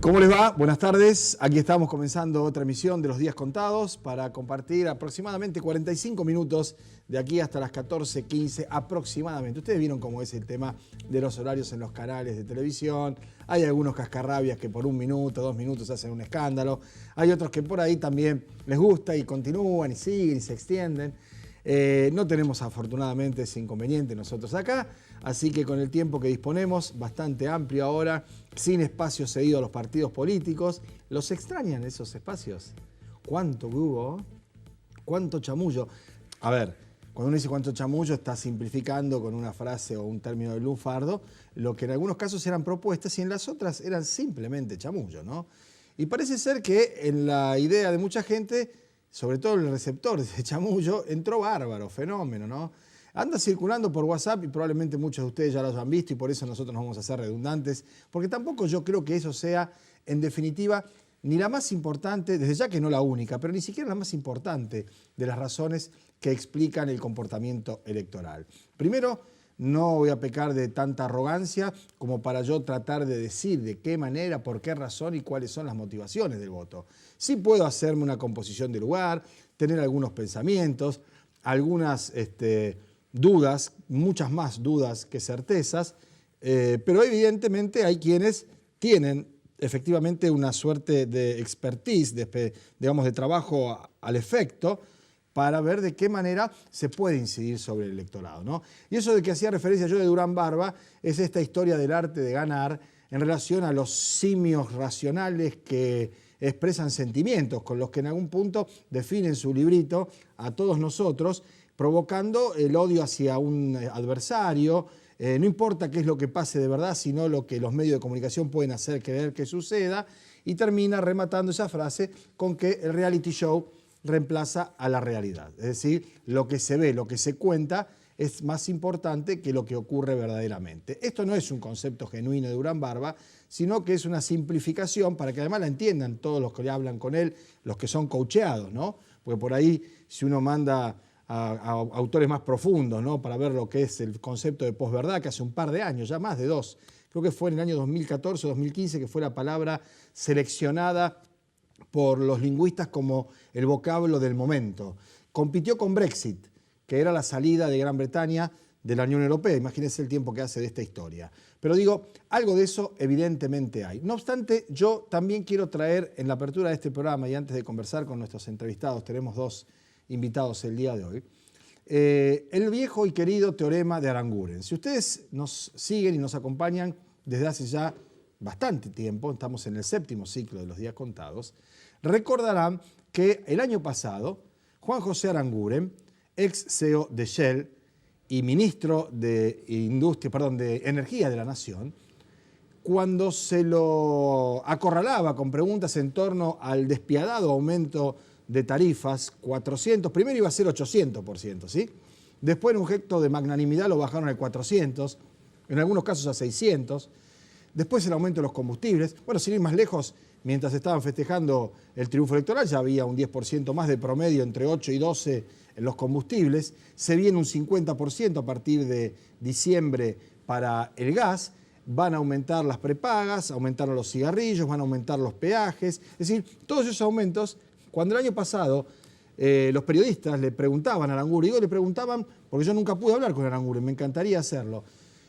¿Cómo les va? Buenas tardes. Aquí estamos comenzando otra emisión de Los Días Contados para compartir aproximadamente 45 minutos de aquí hasta las 14:15 aproximadamente. Ustedes vieron cómo es el tema de los horarios en los canales de televisión. Hay algunos cascarrabias que por 1 minuto, 2 minutos hacen un escándalo. Hay otros que por ahí también les gusta y continúan y siguen y se extienden. No tenemos afortunadamente ese inconveniente nosotros acá, así que con el tiempo que disponemos, bastante amplio ahora, sin espacio cedido a los partidos políticos. ¿Los extrañan esos espacios? ¿Cuánto hubo? ¿Cuánto chamullo? A ver, cuando uno dice cuánto chamullo está simplificando con una frase o un término de lunfardo lo que en algunos casos eran propuestas y en las otras eran simplemente chamullo, ¿no? Y parece ser que en la idea de mucha gente, sobre todo el receptor de ese chamullo, entró bárbaro, fenómeno, ¿no? Anda circulando por WhatsApp y probablemente muchos de ustedes ya lo hayan visto y por eso nosotros nos vamos a ser redundantes, porque tampoco yo creo que eso sea, en definitiva, ni la más importante, desde ya que no la única, pero ni siquiera la más importante de las razones que explican el comportamiento electoral. Primero, no voy a pecar de tanta arrogancia como para yo tratar de decir de qué manera, por qué razón y cuáles son las motivaciones del voto. Sí puedo hacerme una composición de lugar, tener algunos pensamientos, algunas dudas, muchas más dudas que certezas, pero evidentemente hay quienes tienen efectivamente una suerte de expertise, digamos de trabajo al efecto, para ver de qué manera se puede incidir sobre el electorado, ¿no? Y eso de que hacía referencia yo de Durán Barba es esta historia del arte de ganar en relación a los simios racionales que expresan sentimientos, con los que en algún punto definen su librito a todos nosotros, provocando el odio hacia un adversario. No importa qué es lo que pase de verdad, sino lo que los medios de comunicación pueden hacer creer que suceda, y termina rematando esa frase con que el reality show reemplaza a la realidad. Es decir, lo que se ve, lo que se cuenta es más importante que lo que ocurre verdaderamente. Esto no es un concepto genuino de Durán Barba, sino que es una simplificación para que además la entiendan todos los que le hablan con él, los que son coacheados, ¿no? Porque por ahí, si uno manda a autores más profundos, ¿no?, para ver lo que es el concepto de posverdad, que hace un par de años, ya más de 2, creo que fue en el año 2014 o 2015, que fue la palabra seleccionada por los lingüistas como el vocablo del momento. Compitió con Brexit, que era la salida de Gran Bretaña de la Unión Europea. Imagínense el tiempo que hace de esta historia. Pero digo, algo de eso evidentemente hay. No obstante, yo también quiero traer en la apertura de este programa, y antes de conversar con nuestros entrevistados, tenemos 2 invitados el día de hoy, el viejo y querido teorema de Aranguren. Si ustedes nos siguen y nos acompañan desde hace ya bastante tiempo, estamos en el 7º ciclo de Los Días Contados, recordarán que el año pasado Juan José Aranguren, ex CEO de Shell y ministro de Energía de la Nación, cuando se lo acorralaba con preguntas en torno al despiadado aumento de tarifas, 400, primero iba a ser 800%, ¿sí? Después en un gesto de magnanimidad lo bajaron al 400, en algunos casos a 600, después el aumento de los combustibles. Bueno, sin ir más lejos, mientras estaban festejando el triunfo electoral, ya había un 10% más de promedio entre 8 y 12 en los combustibles. Se viene un 50% a partir de diciembre para el gas. Van a aumentar las prepagas, aumentaron los cigarrillos, van a aumentar los peajes. Es decir, todos esos aumentos, cuando el año pasado los periodistas le preguntaban a Aranguren, digo le preguntaban porque yo nunca pude hablar con Aranguren, me encantaría hacerlo,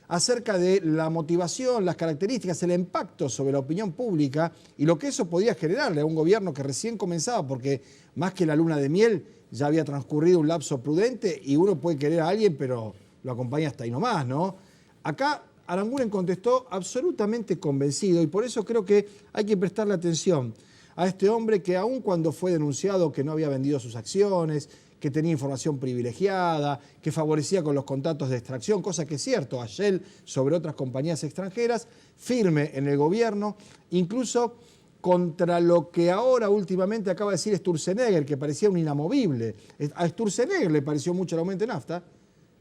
acerca de la motivación, las características, el impacto sobre la opinión pública y lo que eso podía generarle a un gobierno que recién comenzaba, porque más que la luna de miel ya había transcurrido un lapso prudente y uno puede querer a alguien, pero lo acompaña hasta ahí nomás, ¿no? Acá Aranguren contestó absolutamente convencido y por eso creo que hay que prestarle atención a este hombre que aun cuando fue denunciado que no había vendido sus acciones, que tenía información privilegiada, que favorecía con los contratos de extracción, cosa que es cierto, a Shell sobre otras compañías extranjeras, firme en el gobierno, incluso contra lo que ahora últimamente acaba de decir Sturzenegger, que parecía un inamovible. A Sturzenegger le pareció mucho el aumento de nafta.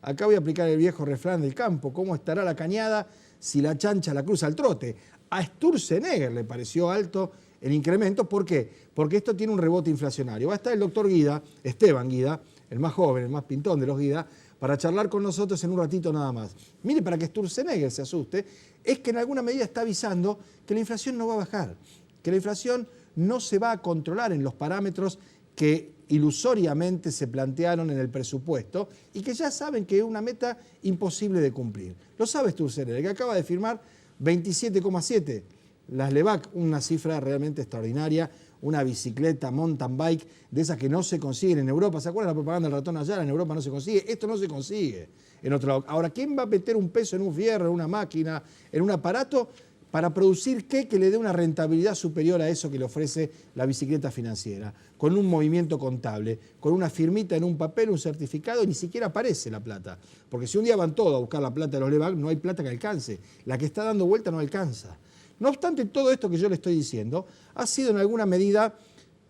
Acá voy a aplicar el viejo refrán del campo, ¿cómo estará la cañada si la chancha la cruza al trote? A Sturzenegger le pareció alto el incremento. ¿Por qué? Porque esto tiene un rebote inflacionario. Va a estar el doctor Guida, Esteban Guida, el más joven, el más pintón de los Guida, para charlar con nosotros en un ratito nada más. Mire, para que Sturzenegger se asuste, es que en alguna medida está avisando que la inflación no va a bajar. que la inflación no se va a controlar en los parámetros que ilusoriamente se plantearon en el presupuesto y que ya saben que es una meta imposible de cumplir. Lo sabe Sturzenegger, que acaba de firmar 27,7. Las LEVAC, una cifra realmente extraordinaria, una bicicleta mountain bike de esas que no se consiguen en Europa. ¿Se acuerdan la propaganda del ratón Ayala? En Europa no se consigue. Esto no se consigue en otro lado. Ahora, ¿quién va a meter un peso en un fierro, en una máquina, en un aparato para producir qué que le dé una rentabilidad superior a eso que le ofrece la bicicleta financiera? Con un movimiento contable, con una firmita en un papel, un certificado, y ni siquiera aparece la plata. Porque si un día van todos a buscar la plata de los LEVAC, no hay plata que alcance. La que está dando vuelta no alcanza. No obstante, todo esto que yo le estoy diciendo ha sido en alguna medida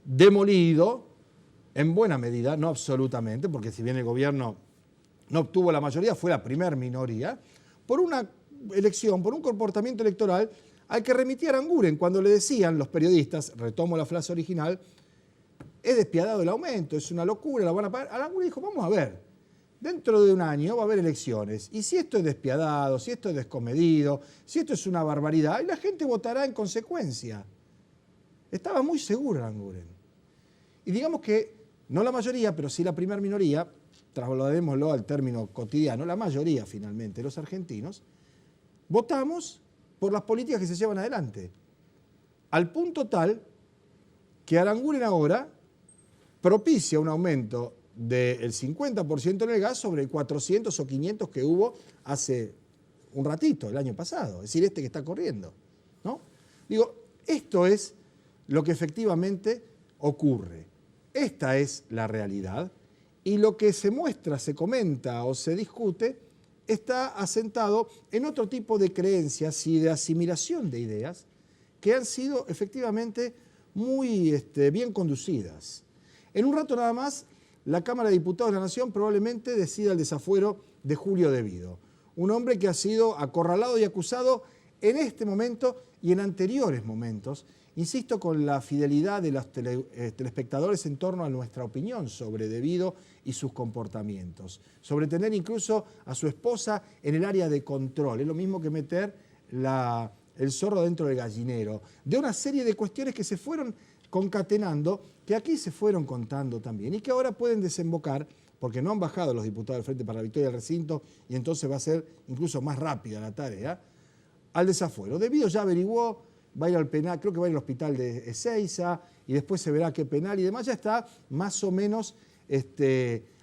demolido, en buena medida, no absolutamente, porque si bien el gobierno no obtuvo la mayoría, fue la primer minoría, por una elección, por un comportamiento electoral al que remitía Aranguren cuando le decían los periodistas, retomo la frase original, es despiadado el aumento, es una locura, la van a pagar. Aranguren dijo, vamos a ver. Dentro de un año va a haber elecciones y si esto es despiadado, si esto es descomedido, si esto es una barbaridad, y la gente votará en consecuencia. Estaba muy seguro Aranguren. Y digamos que, no la mayoría, pero sí la primera minoría, trasladémoslo al término cotidiano, la mayoría finalmente, los argentinos, votamos por las políticas que se llevan adelante. Al punto tal que Aranguren ahora propicia un aumento del 50% en el gas sobre el 400 o 500 que hubo hace un ratito, el año pasado, es decir, este que está corriendo, ¿no? Digo, esto es lo que efectivamente ocurre. Esta es la realidad y lo que se muestra, se comenta o se discute está asentado en otro tipo de creencias y de asimilación de ideas que han sido efectivamente muy bien conducidas. En un rato nada más, la Cámara de Diputados de la Nación probablemente decida el desafuero de Julio De Vido, un hombre que ha sido acorralado y acusado en este momento y en anteriores momentos, insisto, con la fidelidad de los telespectadores en torno a nuestra opinión sobre De Vido y sus comportamientos, sobre tener incluso a su esposa en el área de control, es lo mismo que meter el zorro dentro del gallinero, de una serie de cuestiones que se fueron concatenando, que aquí se fueron contando también y que ahora pueden desembocar, porque no han bajado los diputados del Frente para la Victoria del Recinto y entonces va a ser incluso más rápida la tarea, al desafuero. De Vido ya averiguó, va a ir al penal, creo que va a ir al hospital de Ezeiza y después se verá qué penal y demás, ya está más o menos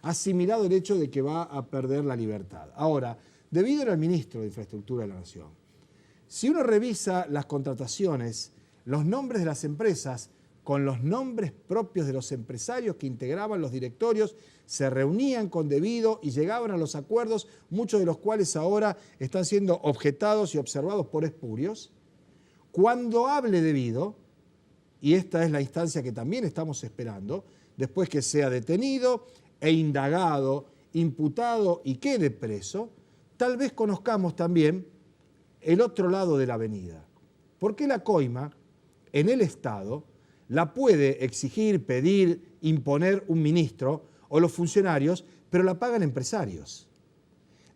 asimilado el hecho de que va a perder la libertad. Ahora, De Vido era el ministro de Infraestructura de la Nación. Si uno revisa las contrataciones, los nombres de las empresas, con los nombres propios de los empresarios que integraban los directorios, se reunían con De Vido y llegaban a los acuerdos, muchos de los cuales ahora están siendo objetados y observados por espurios. Cuando hable De Vido, y esta es la instancia que también estamos esperando, después que sea detenido e indagado, imputado y quede preso, tal vez conozcamos también el otro lado de la avenida. Porque la coima, en el Estado, la puede exigir, pedir, imponer un ministro o los funcionarios, pero la pagan empresarios.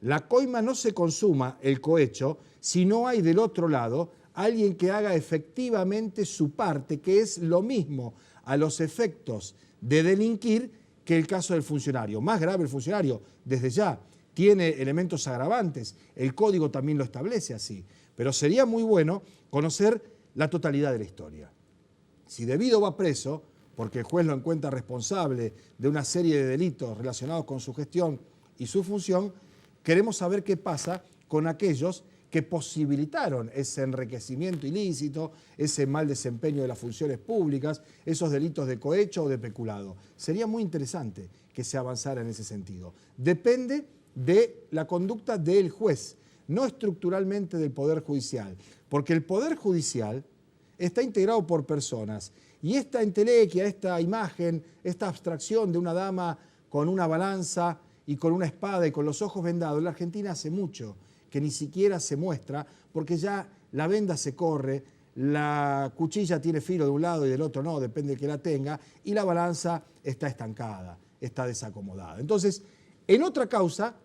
La coima no se consuma, el cohecho, si no hay del otro lado alguien que haga efectivamente su parte, que es lo mismo a los efectos de delinquir que el caso del funcionario. Más grave el funcionario, desde ya, tiene elementos agravantes, el código también lo establece así, pero sería muy bueno conocer la totalidad de la historia. Si De Vido va preso, porque el juez lo encuentra responsable de una serie de delitos relacionados con su gestión y su función, queremos saber qué pasa con aquellos que posibilitaron ese enriquecimiento ilícito, ese mal desempeño de las funciones públicas, esos delitos de cohecho o de peculado. Sería muy interesante que se avanzara en ese sentido. Depende de la conducta del juez, no estructuralmente del Poder Judicial, porque el Poder Judicial está integrado por personas y esta entelequia, esta imagen, esta abstracción de una dama con una balanza y con una espada y con los ojos vendados, en la Argentina hace mucho que ni siquiera se muestra porque ya la venda se corre, la cuchilla tiene filo de un lado y del otro no, depende de que la tenga, y la balanza está estancada, está desacomodada. Entonces, en otra causa,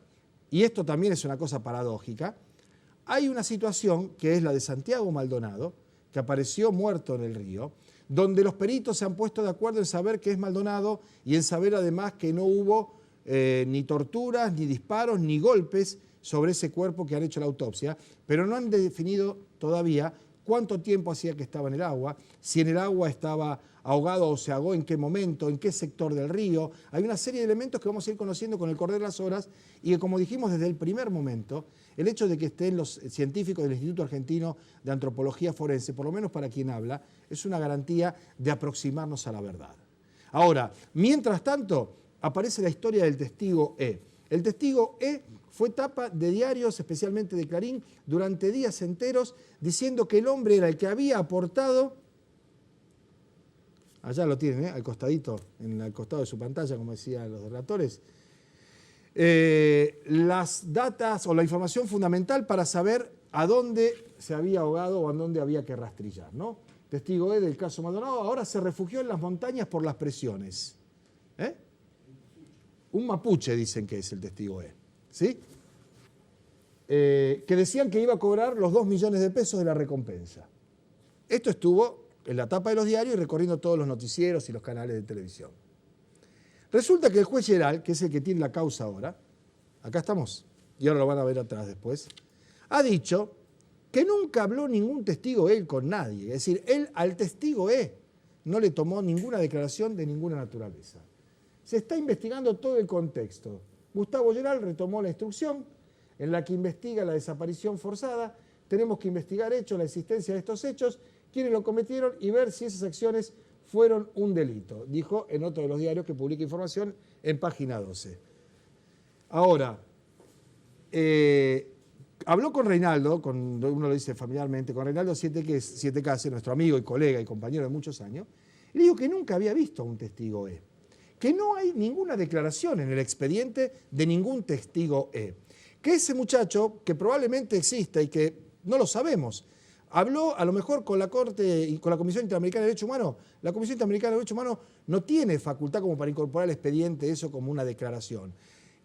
y esto también es una cosa paradójica, hay una situación que es la de Santiago Maldonado, que apareció muerto en el río, donde los peritos se han puesto de acuerdo en saber que es Maldonado y en saber además que no hubo ni torturas, ni disparos, ni golpes sobre ese cuerpo que han hecho la autopsia, pero no han definido todavía cuánto tiempo hacía que estaba en el agua, si en el agua estaba ahogado o se ahogó, en qué momento, en qué sector del río. Hay una serie de elementos que vamos a ir conociendo con el correr de las horas y que, como dijimos desde el primer momento, el hecho de que estén los científicos del Instituto Argentino de Antropología Forense, por lo menos para quien habla, es una garantía de aproximarnos a la verdad. Ahora, mientras tanto, aparece la historia del testigo E. El testigo E fue tapa de diarios, especialmente de Clarín, durante días enteros, diciendo que el hombre era el que había aportado, allá lo tienen, al costadito, al costado de su pantalla, como decían los relatores, las datas o la información fundamental para saber a dónde se había ahogado o a dónde había que rastrillar, ¿no? Testigo E del caso Maldonado ahora se refugió en las montañas por las presiones. Un mapuche dicen que es el testigo E, ¿sí? Que decían que iba a cobrar los 2 millones de pesos de la recompensa. Esto estuvo en la tapa de los diarios y recorriendo todos los noticieros y los canales de televisión. Resulta que el juez Geral, que es el que tiene la causa ahora, acá estamos, y ahora lo van a ver atrás después, ha dicho que nunca habló ningún testigo él con nadie. Es decir, él al testigo E no le tomó ninguna declaración de ninguna naturaleza. Se está investigando todo el contexto. Gustavo Geral retomó la instrucción en la que investiga la desaparición forzada. Tenemos que investigar hechos, la existencia de estos hechos, quiénes lo cometieron y ver si esas acciones fueron un delito, dijo en otro de los diarios que publica información en página 12. Ahora, habló con Reinaldo, uno lo dice familiarmente, con Reinaldo Sietecase, nuestro amigo y colega y compañero de muchos años, y le dijo que nunca había visto a un testigo E, que no hay ninguna declaración en el expediente de ningún testigo E, que ese muchacho, que probablemente exista y que no lo sabemos, habló a lo mejor con la Corte y con la Comisión Interamericana de Derechos Humanos. La Comisión Interamericana de Derechos Humanos no tiene facultad como para incorporar al expediente eso como una declaración.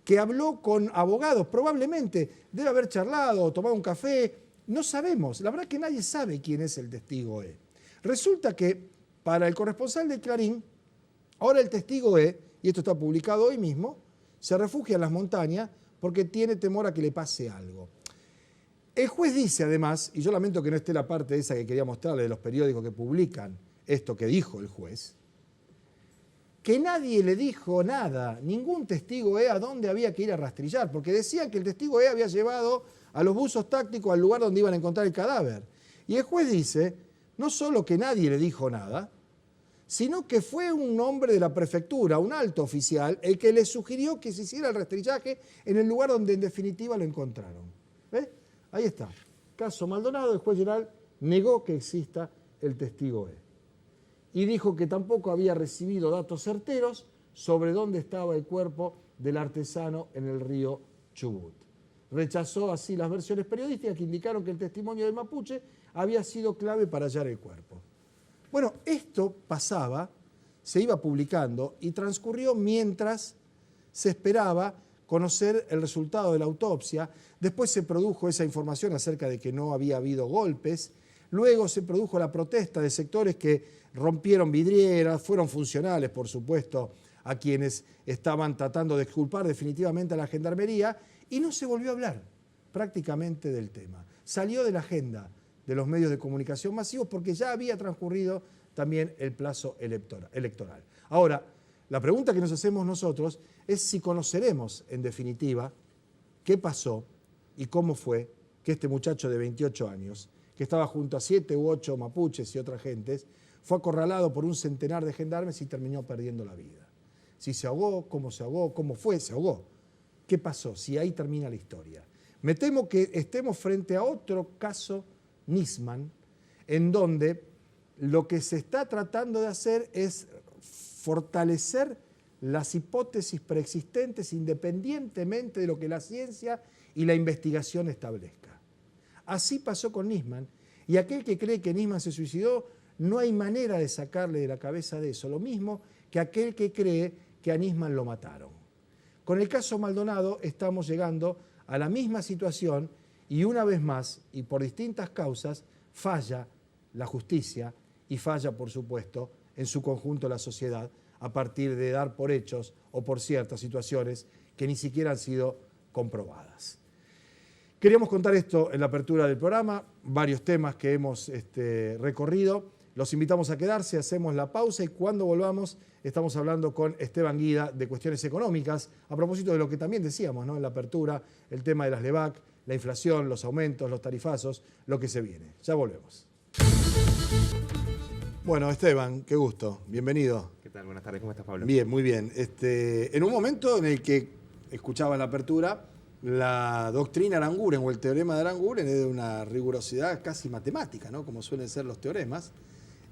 Que habló con abogados, probablemente debe haber charlado o tomado un café, no sabemos. La verdad que nadie sabe quién es el testigo E. Resulta que para el corresponsal de Clarín, ahora el testigo E, y esto está publicado hoy mismo, se refugia en las montañas porque tiene temor a que le pase algo. El juez dice además, y yo lamento que no esté la parte esa que quería mostrarle de los periódicos que publican esto que dijo el juez, que nadie le dijo nada, ningún testigo E a dónde había que ir a rastrillar, porque decían que el testigo E había llevado a los buzos tácticos al lugar donde iban a encontrar el cadáver. Y el juez dice, no solo que nadie le dijo nada, sino que fue un hombre de la prefectura, un alto oficial, el que le sugirió que se hiciera el rastrillaje en el lugar donde en definitiva lo encontraron. ¿Ves? Ahí está. Caso Maldonado, el juez Geral negó que exista el testigo E. Y dijo que tampoco había recibido datos certeros sobre dónde estaba el cuerpo del artesano en el río Chubut. Rechazó así las versiones periodísticas que indicaron que el testimonio del mapuche había sido clave para hallar el cuerpo. Bueno, esto pasaba, se iba publicando y transcurrió mientras se esperaba conocer el resultado de la autopsia. Después se produjo esa información acerca de que no había habido golpes. Luego se produjo la protesta de sectores que rompieron vidrieras, fueron funcionales, por supuesto, a quienes estaban tratando de exculpar definitivamente a la gendarmería, y no se volvió a hablar prácticamente del tema. Salió de la agenda de los medios de comunicación masivos porque ya había transcurrido también el plazo electoral. Ahora, la pregunta que nos hacemos nosotros es si conoceremos, en definitiva, qué pasó y cómo fue que este muchacho de 28 años, que estaba junto a 7 u 8 mapuches y otras gentes, fue acorralado por un centenar de gendarmes y terminó perdiendo la vida. Si se ahogó, cómo fue, se ahogó. ¿Qué pasó? Si ahí termina la historia. Me temo que estemos frente a otro caso Nisman, en donde lo que se está tratando de hacer es fortalecer las hipótesis preexistentes independientemente de lo que la ciencia y la investigación establezca. Así pasó con Nisman, y aquel que cree que Nisman se suicidó, no hay manera de sacarle de la cabeza de eso, lo mismo que aquel que cree que a Nisman lo mataron. Con el caso Maldonado estamos llegando a la misma situación y una vez más, y por distintas causas, falla la justicia y falla, por supuesto, en su conjunto la sociedad a partir de dar por hechos o por ciertas situaciones que ni siquiera han sido comprobadas. Queríamos contar esto en la apertura del programa, varios temas que hemos recorrido. Los invitamos a quedarse, hacemos la pausa y cuando volvamos estamos hablando con Esteban Guida de cuestiones económicas, a propósito de lo que también decíamos, ¿no?, en la apertura, el tema de las LEVAC, la inflación, los aumentos, los tarifazos, lo que se viene. Ya volvemos. Bueno, Esteban, qué gusto, bienvenido. ¿Qué tal? Buenas tardes, ¿cómo estás, Pablo? Bien, muy bien. En un momento en el que escuchaba en la apertura, la doctrina Aranguren o el teorema de Aranguren es de una rigurosidad casi matemática, ¿no?, como suelen ser los teoremas,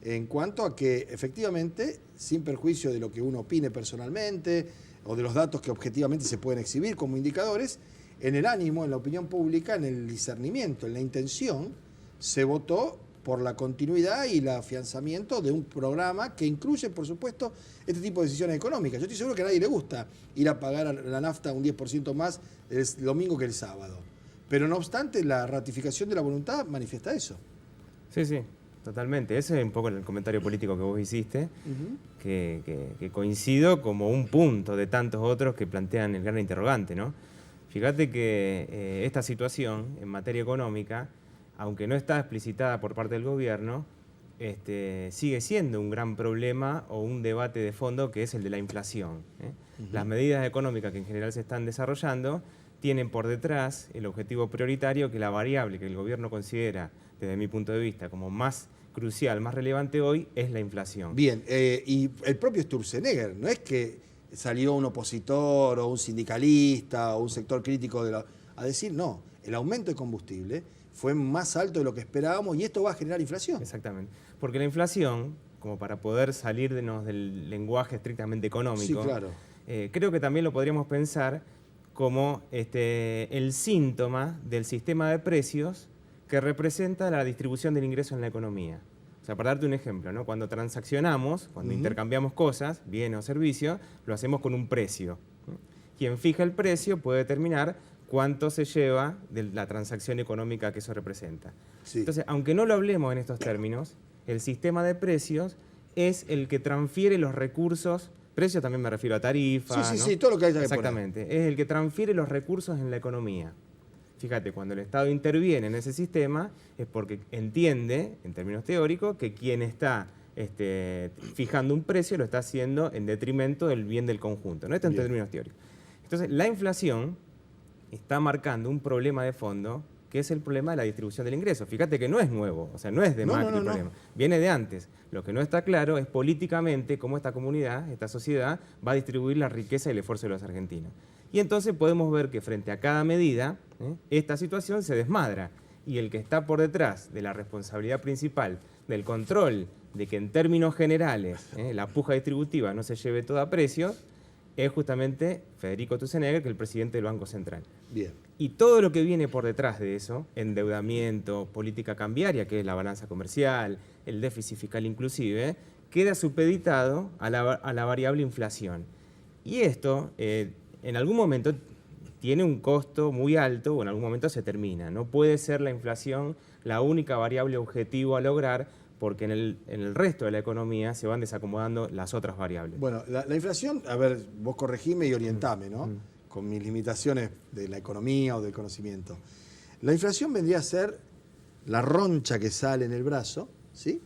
en cuanto a que efectivamente, sin perjuicio de lo que uno opine personalmente o de los datos que objetivamente se pueden exhibir como indicadores, en el ánimo, en la opinión pública, en el discernimiento, en la intención, se votó por la continuidad y el afianzamiento de un programa que incluye, por supuesto, este tipo de decisiones económicas. Yo estoy seguro que a nadie le gusta ir a pagar a la nafta un 10% más el domingo que el sábado. Pero no obstante, la ratificación de la voluntad manifiesta eso. Sí, sí, totalmente. Ese es un poco el comentario político que vos hiciste, que coincido como un punto de tantos otros que plantean el gran interrogante, ¿no? Fíjate que esta situación en materia económica, aunque no está explicitada por parte del gobierno, sigue siendo un gran problema o un debate de fondo que es el de la inflación. Las medidas económicas que en general se están desarrollando tienen por detrás el objetivo prioritario que la variable que el gobierno considera, desde mi punto de vista, como más crucial, más relevante hoy, es la inflación. Bien, y el propio Sturzenegger, no es que salió un opositor o un sindicalista o un sector crítico a decir, no, el aumento de combustible fue más alto de lo que esperábamos y esto va a generar inflación. Exactamente. Porque la inflación, como para poder salirnos del lenguaje estrictamente económico, sí, claro, creo que también lo podríamos pensar como el síntoma del sistema de precios que representa la distribución del ingreso en la economía. O sea, para darte un ejemplo, ¿no?, cuando transaccionamos, cuando intercambiamos cosas, bienes o servicios, lo hacemos con un precio. Quien fija el precio puede determinar cuánto se lleva de la transacción económica que eso representa. Sí. Entonces, aunque no lo hablemos en estos términos, el sistema de precios es el que transfiere los recursos, precios también me refiero a tarifas, sí, ¿no? sí, todo lo que haya que exactamente, es el que transfiere los recursos en la economía. Fíjate, cuando el Estado interviene en ese sistema es porque entiende, en términos teóricos, que quien está fijando un precio lo está haciendo en detrimento del bien del conjunto, ¿no? Esto en términos teóricos. Entonces, la inflación está marcando un problema de fondo, que es el problema de la distribución del ingreso. Fíjate que no es nuevo, o sea, no es de Macri el problema, viene de antes. Lo que no está claro es políticamente cómo esta comunidad, esta sociedad, va a distribuir la riqueza y el esfuerzo de los argentinos. Y entonces podemos ver que frente a cada medida, esta situación se desmadra. Y el que está por detrás de la responsabilidad principal del control de que en términos generales la puja distributiva no se lleve todo a precios, es justamente Federico Sturzenegger, que es el presidente del Banco Central. Bien. Y todo lo que viene por detrás de eso, endeudamiento, política cambiaria, que es la balanza comercial, el déficit fiscal inclusive, queda supeditado a la variable inflación. Y esto, en algún momento, tiene un costo muy alto o en algún momento se termina. No puede ser la inflación la única variable objetivo a lograr, porque en el resto de la economía se van desacomodando las otras variables. Bueno, la inflación, a ver, vos corregime y orientame, ¿no? Con mis limitaciones de la economía o del conocimiento. La inflación vendría a ser la roncha que sale en el brazo, ¿sí?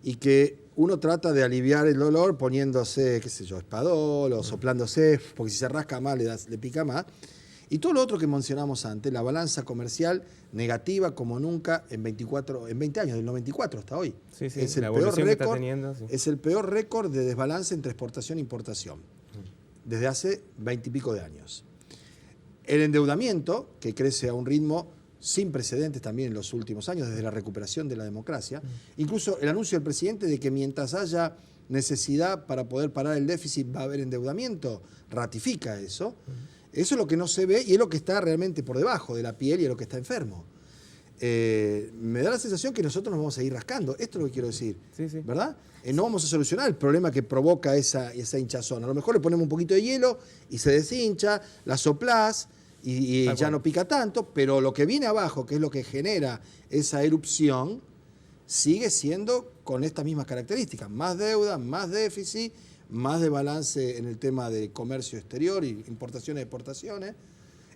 Y que uno trata de aliviar el dolor poniéndose, qué sé yo, espadol o soplándose, porque si se rasca más le pica más. Y todo lo otro que mencionamos antes, la balanza comercial negativa como nunca en 20 años, del 94 hasta hoy. Sí, sí, es el la peor evolución que está récord, teniendo. Sí. es el peor récord de desbalance entre exportación e importación, desde hace 20 y pico de años. El endeudamiento, que crece a un ritmo sin precedentes también en los últimos años, desde la recuperación de la democracia. Incluso el anuncio del presidente de que mientras haya necesidad para poder parar el déficit va a haber endeudamiento, ratifica eso. Eso es lo que no se ve y es lo que está realmente por debajo de la piel y es lo que está enfermo. Me da la sensación que nosotros nos vamos a ir rascando. Esto es lo que quiero decir, sí, sí. ¿verdad? No vamos a solucionar el problema que provoca esa hinchazón. A lo mejor le ponemos un poquito de hielo y se deshincha, la soplás y ya no pica tanto, pero lo que viene abajo, que es lo que genera esa erupción, sigue siendo con estas mismas características, más deuda, más déficit, más de balance en el tema de comercio exterior y importaciones y exportaciones.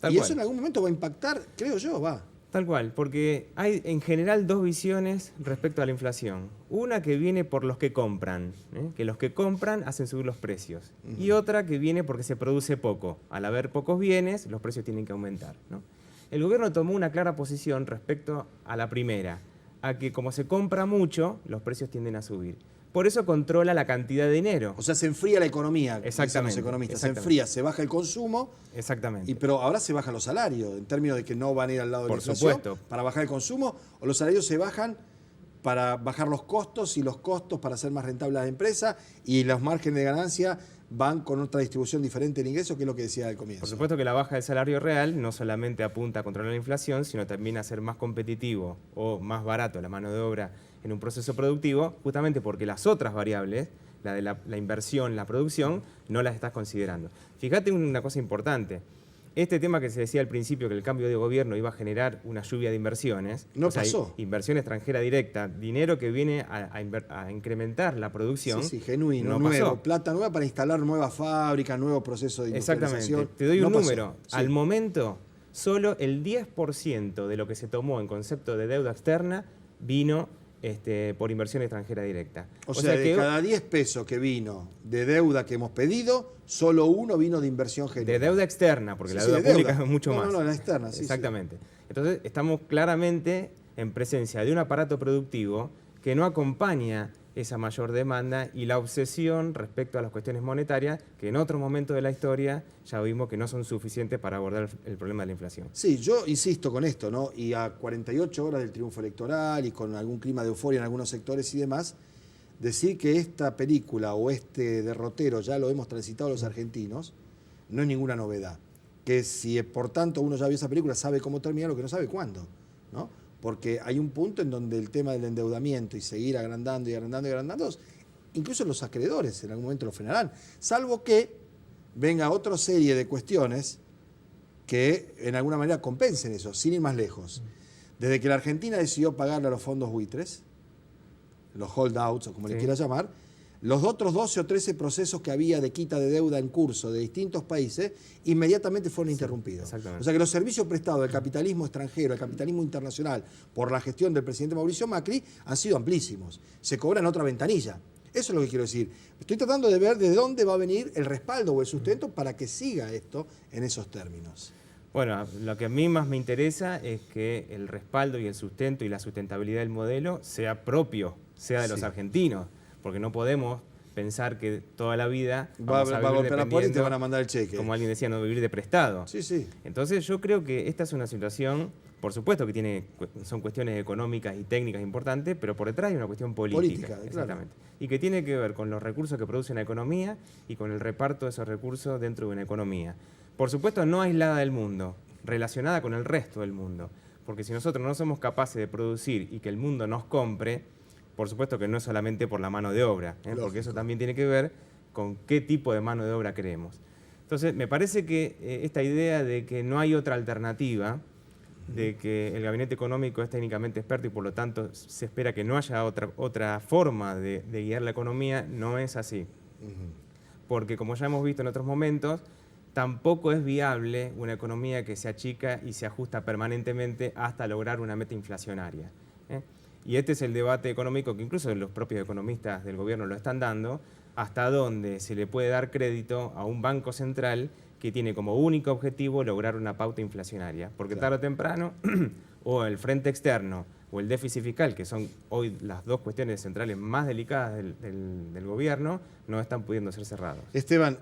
Tal Y cual. eso en algún momento va a impactar, creo yo, Tal cual, porque hay en general dos visiones respecto a la inflación. Una que viene por los que compran, que los que compran hacen subir los precios. Y otra que viene porque se produce poco. Al haber pocos bienes, los precios tienen que aumentar, ¿no? El gobierno tomó una clara posición respecto a la primera, a que como se compra mucho, los precios tienden a subir. Por eso controla la cantidad de dinero. O sea, se enfría la economía, dicen Exactamente, los economistas. Se exactamente. enfría, se baja el consumo, Exactamente. pero ahora se bajan los salarios, en términos de que no van a ir al lado de la Por inflación supuesto. para bajar el consumo, o los salarios se bajan para bajar los costos y los costos para hacer más rentables las empresas y los márgenes de ganancia van con otra distribución diferente del ingreso, que es lo que decía al comienzo. Por supuesto que la baja del salario real no solamente apunta a controlar la inflación, sino también a hacer más competitivo o más barato la mano de obra en un proceso productivo, justamente porque las otras variables, la de la inversión, la producción, no las estás considerando. Fíjate una cosa importante. Este tema que se decía al principio, que el cambio de gobierno iba a generar una lluvia de inversiones. No o sea, pasó. Inversión extranjera directa, dinero que viene a incrementar la producción. Sí, genuino, no nuevo, pasó. plata nueva para instalar nuevas fábricas, nuevos procesos de industrialización. Exactamente. Te doy un No pasó. número. Sí. Al momento, solo el 10% de lo que se tomó en concepto de deuda externa vino por inversión extranjera directa. O sea, de cada 10 pesos que vino de deuda que hemos pedido, solo uno vino de inversión genuina. de deuda externa, porque Sí, la sí, deuda de pública deuda. es mucho No, más. no, la externa, sí, sí. Exactamente. Entonces, estamos claramente en presencia de un aparato productivo que no acompaña esa mayor demanda y la obsesión respecto a las cuestiones monetarias, que en otro momento de la historia ya vimos que no son suficientes para abordar el problema de la inflación. Sí, yo insisto con esto, ¿no? Y a 48 horas del triunfo electoral y con algún clima de euforia en algunos sectores y demás, decir que esta película o este derrotero ya lo hemos transitado los argentinos, no es ninguna novedad. Que si por tanto uno ya vio esa película, sabe cómo termina, lo que no sabe cuándo, ¿no? Porque hay un punto en donde el tema del endeudamiento y seguir agrandando y agrandando y agrandando, incluso los acreedores en algún momento lo frenarán, salvo que venga otra serie de cuestiones que en alguna manera compensen eso, sin ir más lejos. Desde que la Argentina decidió pagarle a los fondos buitres, los holdouts o como le Sí. quiera llamar, los otros 12 o 13 procesos que había de quita de deuda en curso de distintos países inmediatamente fueron interrumpidos. exactamente. O sea que los servicios prestados del capitalismo extranjero, el capitalismo internacional, por la gestión del presidente Mauricio Macri, han sido amplísimos. Se cobran otra ventanilla. Eso es lo que quiero decir. Estoy tratando de ver de dónde va a venir el respaldo o el sustento para que siga esto en esos términos. Bueno, lo que a mí más me interesa es que el respaldo y el sustento y la sustentabilidad del modelo sea propio, sea de los Sí. argentinos, porque no podemos pensar que toda la vida Va a vivir golpear la puerta y te dependiendo, van a mandar el cheque. como alguien decía, no vivir de prestado. Sí, sí. Entonces yo creo que esta es una situación, por supuesto que son cuestiones económicas y técnicas importantes, pero por detrás hay una cuestión política. Política, claro. Exactamente. Y que tiene que ver con los recursos que produce una economía y con el reparto de esos recursos dentro de una economía. Por supuesto, no aislada del mundo, relacionada con el resto del mundo. Porque si nosotros no somos capaces de producir y que el mundo nos compre, por supuesto que no es solamente por la mano de obra, porque Lógico. eso también tiene que ver con qué tipo de mano de obra queremos. Entonces, me parece que esta idea de que no hay otra alternativa, de que el gabinete económico es técnicamente experto y por lo tanto se espera que no haya otra forma de guiar la economía, no es así. Porque como ya hemos visto en otros momentos, tampoco es viable una economía que se achica y se ajusta permanentemente hasta lograr una meta inflacionaria. Y este es el debate económico que incluso los propios economistas del gobierno lo están dando, hasta dónde se le puede dar crédito a un banco central que tiene como único objetivo lograr una pauta inflacionaria. Porque Claro. tarde o temprano, o el frente externo o el déficit fiscal, que son hoy las dos cuestiones centrales más delicadas del gobierno, no están pudiendo ser cerrados. Esteban,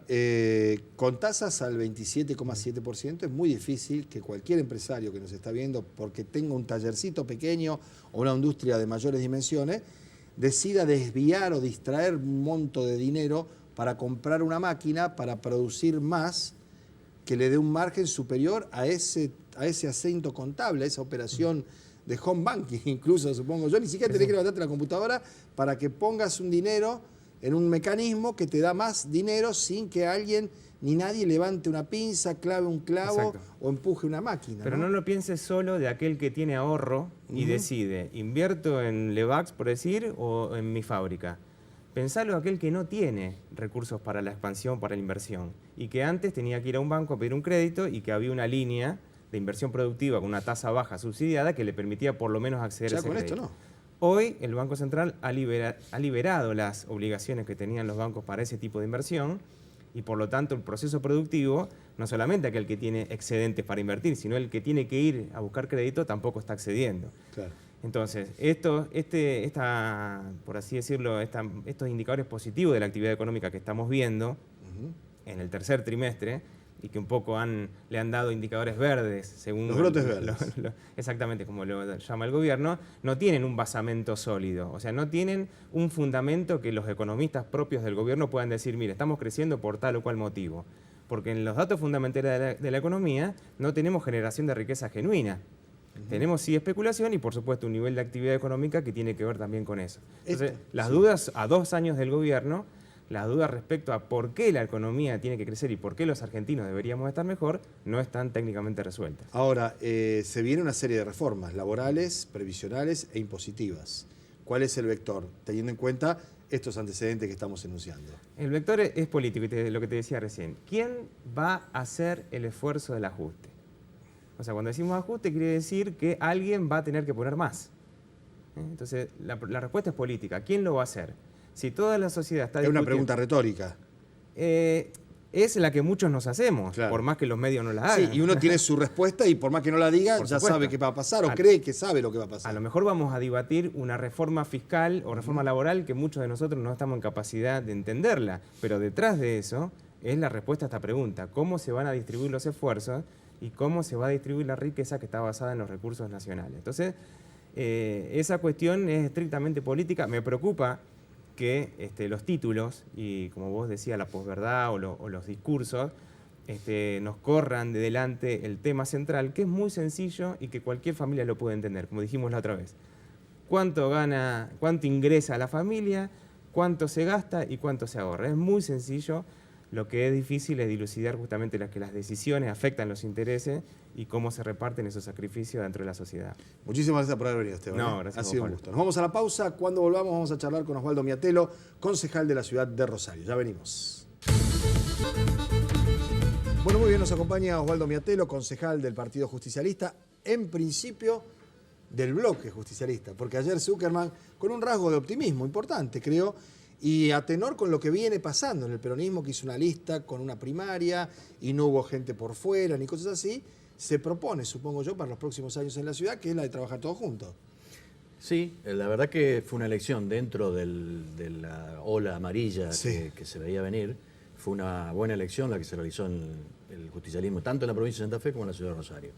con tasas al 27,7% es muy difícil que cualquier empresario que nos está viendo, porque tenga un tallercito pequeño o una industria de mayores dimensiones, decida desviar o distraer un monto de dinero para comprar una máquina para producir más que le dé un margen superior a ese acento contable, a esa operación de home banking, incluso supongo yo, ni siquiera tenés que levantarte la computadora para que pongas un dinero en un mecanismo que te da más dinero sin que alguien ni nadie levante una pinza, clave un clavo o empuje una máquina. Pero no lo pienses solo de aquel que tiene ahorro y decide, ¿invierto en Levax, por decir, o en mi fábrica? Pensalo de aquel que no tiene recursos para la expansión, para la inversión, y que antes tenía que ir a un banco a pedir un crédito y que había una línea de inversión productiva con una tasa baja subsidiada que le permitía por lo menos acceder a ese crédito. Esto no. Hoy el Banco Central ha liberado las obligaciones que tenían los bancos para ese tipo de inversión y por lo tanto el proceso productivo, no solamente aquel que tiene excedentes para invertir, sino el que tiene que ir a buscar crédito tampoco está accediendo. Claro. Entonces, por así decirlo, estos indicadores positivos de la actividad económica que estamos viendo en el tercer trimestre, y que un poco le han dado indicadores verdes, según los brotes verdes. Exactamente como lo llama el gobierno, no tienen un basamento sólido, o sea, no tienen un fundamento que los economistas propios del gobierno puedan decir, mire, estamos creciendo por tal o cual motivo. Porque en los datos fundamentales de la economía no tenemos generación de riqueza genuina. Tenemos sí especulación y por supuesto un nivel de actividad económica que tiene que ver también con eso. Entonces, las dudas a 2 años del gobierno, las dudas respecto a por qué la economía tiene que crecer y por qué los argentinos deberíamos estar mejor, no están técnicamente resueltas. Ahora, se viene una serie de reformas laborales, previsionales e impositivas. ¿Cuál es el vector, teniendo en cuenta estos antecedentes que estamos enunciando? El vector es político, lo que te decía recién. ¿Quién va a hacer el esfuerzo del ajuste? O sea, cuando decimos ajuste quiere decir que alguien va a tener que poner más. Entonces, la respuesta es política. ¿Quién lo va a hacer? Si toda la sociedad está discutiendo... Es una pregunta retórica. Es la que muchos nos hacemos, por más que los medios no la hagan. Sí, y uno tiene su respuesta y por más que no la diga, ya sabe qué va a pasar o cree que sabe lo que va a pasar. A lo mejor vamos a debatir una reforma fiscal o reforma laboral que muchos de nosotros no estamos en capacidad de entenderla, pero detrás de eso es la respuesta a esta pregunta. ¿Cómo se van a distribuir los esfuerzos y cómo se va a distribuir la riqueza que está basada en los recursos nacionales? Entonces, esa cuestión es estrictamente política. Me preocupa que los títulos y, como vos decías, la posverdad o los discursos nos corran de delante el tema central, que es muy sencillo y que cualquier familia lo puede entender, como dijimos la otra vez. ¿Cuánto gana, cuánto ingresa a la familia, cuánto se gasta y cuánto se ahorra? Es muy sencillo. Lo que es difícil es dilucidar justamente que las decisiones afectan los intereses y cómo se reparten esos sacrificios dentro de la sociedad. Muchísimas gracias por haber venido, Esteban. No, gracias. Ha sido un gusto. Nos vamos a la pausa. Cuando volvamos vamos a charlar con Osvaldo Miatelo, concejal de la ciudad de Rosario. Ya venimos. Bueno, muy bien, nos acompaña Osvaldo Miatelo, concejal del Partido Justicialista, en principio del bloque justicialista, porque ayer Zuckerman, con un rasgo de optimismo importante, creo, y a tenor con lo que viene pasando en el peronismo, que hizo una lista con una primaria y no hubo gente por fuera ni cosas así, se propone, supongo yo, para los próximos años en la ciudad, que es la de trabajar todos juntos. Sí, la verdad que fue una elección dentro de la ola amarilla que se veía venir. Fue una buena elección la que se realizó en el justicialismo, tanto en la provincia de Santa Fe como en la ciudad de Rosario.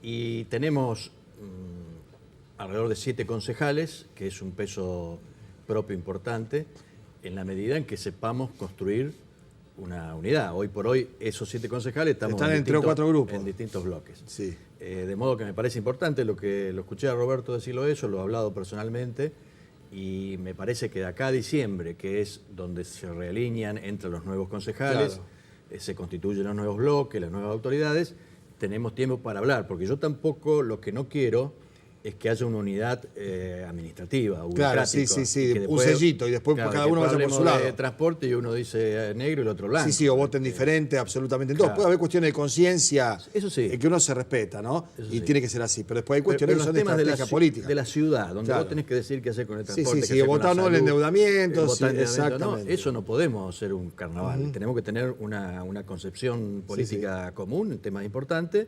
Y tenemos alrededor de 7 concejales, que es un peso propio importante, en la medida en que sepamos construir una unidad. Hoy por hoy, esos 7 concejales están en 3 o 4 grupos. En distintos bloques. Sí. De modo que me parece importante lo escuché a Roberto decirlo eso, lo he hablado personalmente, y me parece que de acá a diciembre, que es donde se realinean entre los nuevos concejales, se constituyen los nuevos bloques, las nuevas autoridades, tenemos tiempo para hablar, porque yo tampoco, lo que no quiero es que haya una unidad administrativa, burocrática. Claro, sí, un sellito, y después cada uno vaya por su lado. De transporte y uno dice negro y el otro blanco. Sí, o voten diferente absolutamente en todo. Puede haber cuestiones de conciencia, eso sí, que uno se respeta, ¿no? Eso y sí, tiene que ser así. Pero después hay cuestiones que son de temas estrategia política. de la ciudad, donde vos tenés que decir qué hacer con el transporte. Sí, votar no el endeudamiento. Exactamente. No, eso no podemos hacer un carnaval. Tenemos que tener una concepción política común en temas importantes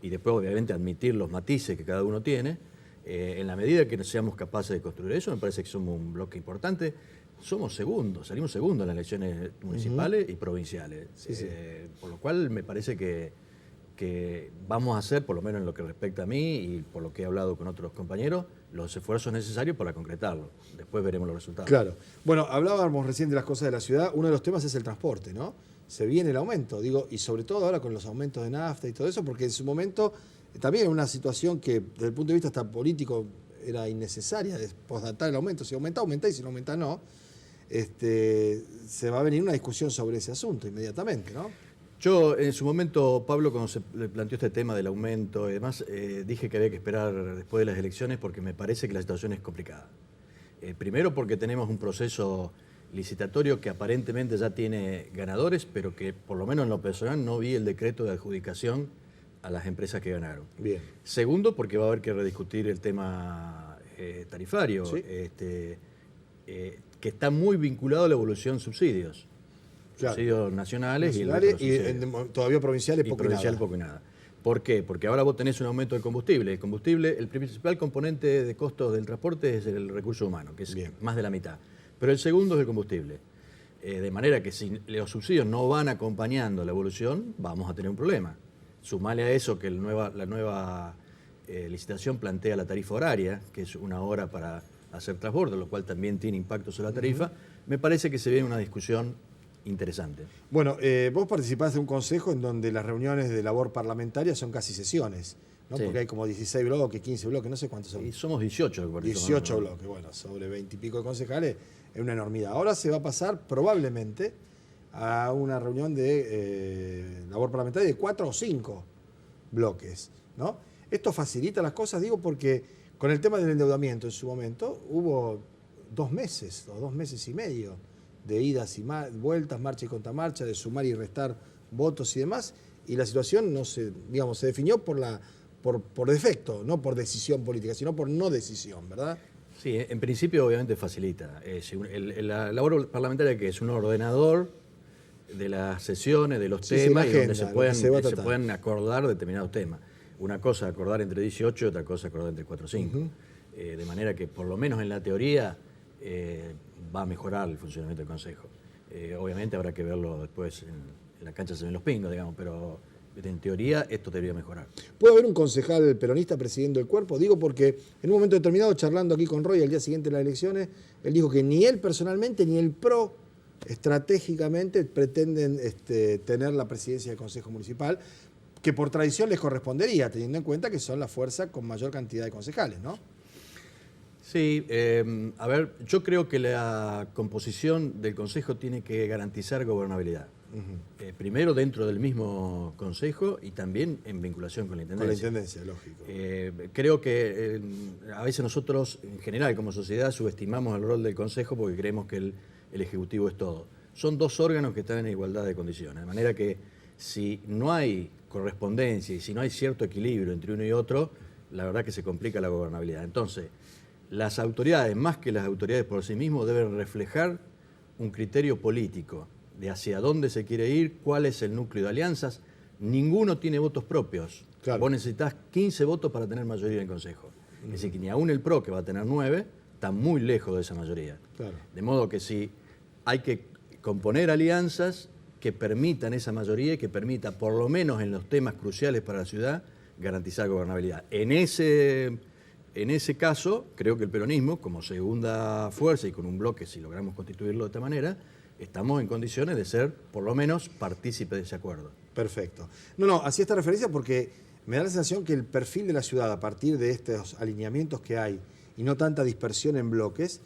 y después, obviamente, admitir los matices que cada uno tiene. En la medida que seamos capaces de construir eso, me parece que somos un bloque importante. Somos segundos, salimos segundos en las elecciones municipales y provinciales. Por lo cual me parece que vamos a hacer, por lo menos en lo que respecta a mí y por lo que he hablado con otros compañeros, los esfuerzos necesarios para concretarlo. Después veremos los resultados. Claro. Bueno, hablábamos recién de las cosas de la ciudad. Uno de los temas es el transporte, ¿no? Se viene el aumento, digo, y sobre todo ahora con los aumentos de nafta y todo eso, porque en su momento también es una situación que desde el punto de vista hasta político era innecesaria de postdatar el aumento. Si aumenta, aumenta, y si no aumenta, no. se va a venir una discusión sobre ese asunto inmediatamente, ¿no? Yo, en su momento, Pablo, cuando se le planteó este tema del aumento y demás, dije que había que esperar después de las elecciones porque me parece que la situación es complicada. Primero porque tenemos un proceso licitatorio que aparentemente ya tiene ganadores, pero que por lo menos en lo personal no vi el decreto de adjudicación a las empresas que ganaron. Bien. Segundo, porque va a haber que rediscutir el tema tarifario, Sí. Que está muy vinculado a la evolución de subsidios. Claro. Subsidios nacionales y, el Nacionales resto de y subsidios. todavía provinciales Y poco provincial y nada. poco y nada. ¿Por qué? Porque ahora vos tenés un aumento del combustible. El combustible, el principal componente de costos del transporte es el recurso humano, que es Bien. más de la mitad. Pero el segundo es el combustible. De manera que si los subsidios no van acompañando la evolución, vamos a tener un problema. Sumale a eso que la nueva licitación plantea la tarifa horaria, que es 1 hora para hacer transbordo, lo cual también tiene impacto sobre la tarifa. Me parece que se viene una discusión interesante. Bueno, vos participás de un consejo en donde las reuniones de labor parlamentaria son casi sesiones, ¿no? Sí. Porque hay como 16 bloques, 15 bloques, no sé cuántos son. Y somos 18. por eso, 18 ¿no? bloques, bueno, sobre 20 y pico de concejales, es una enormidad. Ahora se va a pasar probablemente a una reunión de labor parlamentaria de 4 o 5 bloques, ¿no? Esto facilita las cosas, digo, porque con el tema del endeudamiento en su momento hubo 2 meses o 2 meses y medio de idas y vueltas, marcha y contramarcha, de sumar y restar votos y demás, y la situación no se, digamos, se definió por defecto, no por decisión política, sino por no decisión, ¿verdad? Sí, en principio obviamente facilita. La labor parlamentaria, que es un ordenador de las sesiones, de los Sí, sí, temas, la y donde agenda, se pueden, lo que se va a se tratar. pueden acordar determinados temas. Una cosa acordar entre 18 y otra cosa acordar entre 4 o 5. De manera que por lo menos en la teoría va a mejorar el funcionamiento del Consejo. Obviamente habrá que verlo después, en la cancha se ven los pingos, digamos, pero en teoría esto debería mejorar. ¿Puede haber un concejal peronista presidiendo el cuerpo? Digo porque en un momento determinado, charlando aquí con Roy al día siguiente de las elecciones, él dijo que ni él personalmente ni el PRO estratégicamente pretenden tener la presidencia del Consejo Municipal, que por tradición les correspondería, teniendo en cuenta que son la fuerza con mayor cantidad de concejales, ¿no? Sí, a ver, yo creo que la composición del Consejo tiene que garantizar gobernabilidad. Primero dentro del mismo Consejo y también en vinculación con la Intendencia. Con la Intendencia, lógico. Creo que a veces nosotros, en general, como sociedad, subestimamos el rol del Consejo porque creemos que el Ejecutivo es todo. Son 2 órganos que están en igualdad de condiciones, de manera que si no hay correspondencia y si no hay cierto equilibrio entre uno y otro, la verdad que se complica la gobernabilidad. Entonces, las autoridades, más que las autoridades por sí mismos, deben reflejar un criterio político de hacia dónde se quiere ir, cuál es el núcleo de alianzas. Ninguno tiene votos propios. Claro. Vos necesitas 15 votos para tener mayoría en el Consejo. Es decir, que ni aún el PRO, que va a tener 9, está muy lejos de esa mayoría. Claro. De modo que si hay que componer alianzas que permitan esa mayoría y que permita, por lo menos en los temas cruciales para la ciudad, garantizar gobernabilidad. En ese caso, creo que el peronismo, como segunda fuerza y con un bloque, si logramos constituirlo de esta manera, estamos en condiciones de ser, por lo menos, partícipes de ese acuerdo. Perfecto. No, hacía esta referencia porque me da la sensación que el perfil de la ciudad, a partir de estos alineamientos que hay y no tanta dispersión en bloques,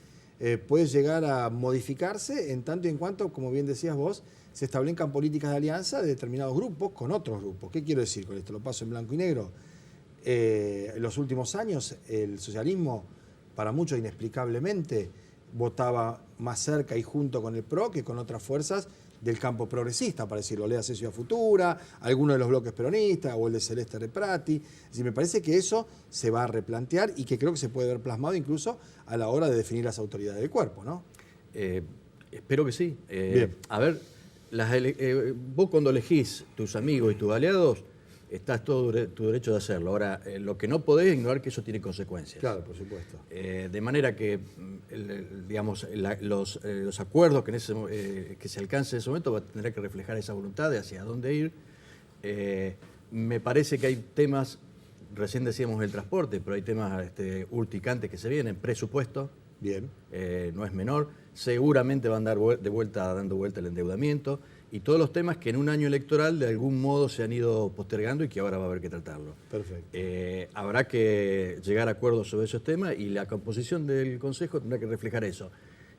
puede llegar a modificarse en tanto y en cuanto, como bien decías vos, se establezcan políticas de alianza de determinados grupos con otros grupos. ¿Qué quiero decir con esto? Lo paso en blanco y negro. En los últimos años el socialismo, para muchos inexplicablemente, votaba más cerca y junto con el PRO que con otras fuerzas del campo progresista, para decirlo, lea Ciudad Futura, alguno de los bloques peronistas o el de Celeste Reprati. Es decir, me parece que eso se va a replantear y que creo que se puede ver plasmado incluso a la hora de definir las autoridades del cuerpo, ¿no? Espero que sí. Bien. A ver, vos cuando elegís tus amigos y tus aliados, estás todo tu derecho de hacerlo. Ahora, lo que no podés es ignorar que eso tiene consecuencias. Claro, por supuesto. De manera que, digamos, los acuerdos que se alcancen en ese momento tendrán que reflejar esa voluntad de hacia dónde ir. Me parece que hay temas, recién decíamos el transporte, pero hay temas urticantes que se vienen, presupuesto. Bien. No es menor. Seguramente van a dar dando vuelta el endeudamiento y todos los temas que en un año electoral de algún modo se han ido postergando y que ahora va a haber que tratarlo. Perfecto. Habrá que llegar a acuerdos sobre esos temas y la composición del Consejo tendrá que reflejar eso.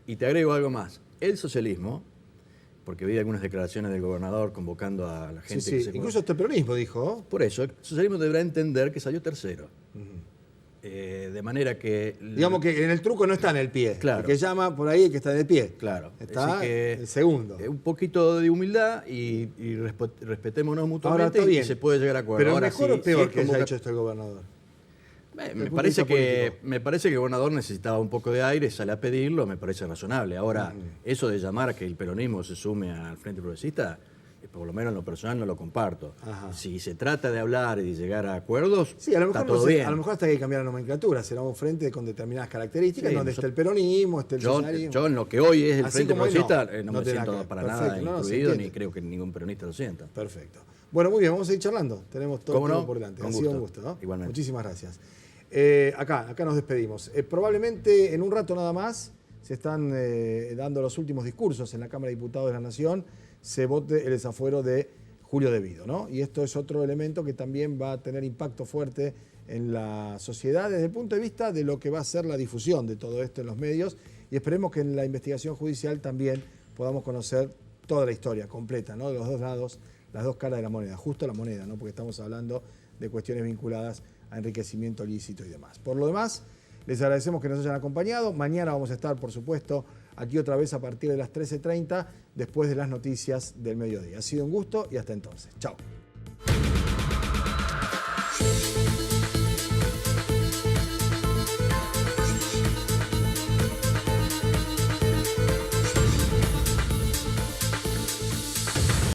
Y te agrego algo más. El socialismo, porque vi algunas declaraciones del gobernador convocando a la gente que se... Incluso este peronismo dijo. Por eso, el socialismo deberá entender que salió tercero. De manera que... Digamos que en el truco no está en el pie. Claro. El que llama por ahí, el que está en el pie. Claro. Está Así que, el segundo. Un poquito de humildad y respetémonos mutuamente. Ahora está bien. Y se puede llegar a acuerdo. Pero Ahora, mejor si- o peor si es que haya convoca- hecho esto el gobernador. Me parece que el gobernador necesitaba un poco de aire, sale a pedirlo, me parece razonable. Ahora, eso de llamar a que el peronismo se sume al Frente Progresista, por lo menos en lo personal no lo comparto. Ajá. Si se trata de hablar y de llegar a acuerdos, Sí, a lo está mejor, todo bien. a lo mejor hasta hay que cambiar la nomenclatura. Será un frente con determinadas características, Sí, donde nosotros- esté el peronismo, esté el socialismo. Yo en lo que hoy es el Así Frente como hoy Progresista no no me tiene siento nada que ver. para Perfecto, nada no, se incluido, entiende. ni creo que ningún peronista lo sienta. Perfecto. Bueno, muy bien, vamos a ir charlando. Tenemos todo el ¿Cómo tiempo no? por delante. Con Ha sido un gusto. gusto, ¿no? Igualmente. Muchísimas gracias. Acá nos despedimos. Probablemente en un rato nada más se están dando los últimos discursos en la Cámara de Diputados de la Nación, se vote el desafuero de Julio De Vido, ¿no? Y esto es otro elemento que también va a tener impacto fuerte en la sociedad desde el punto de vista de lo que va a ser la difusión de todo esto en los medios, y esperemos que en la investigación judicial también podamos conocer toda la historia completa, ¿no? De los dos lados, las dos caras de la moneda, justo la moneda, ¿no? Porque estamos hablando de cuestiones vinculadas a enriquecimiento ilícito y demás. Por lo demás, les agradecemos que nos hayan acompañado. Mañana vamos a estar, por supuesto, aquí otra vez a partir de las 13:30, después de las noticias del mediodía. Ha sido un gusto y hasta entonces. Chao.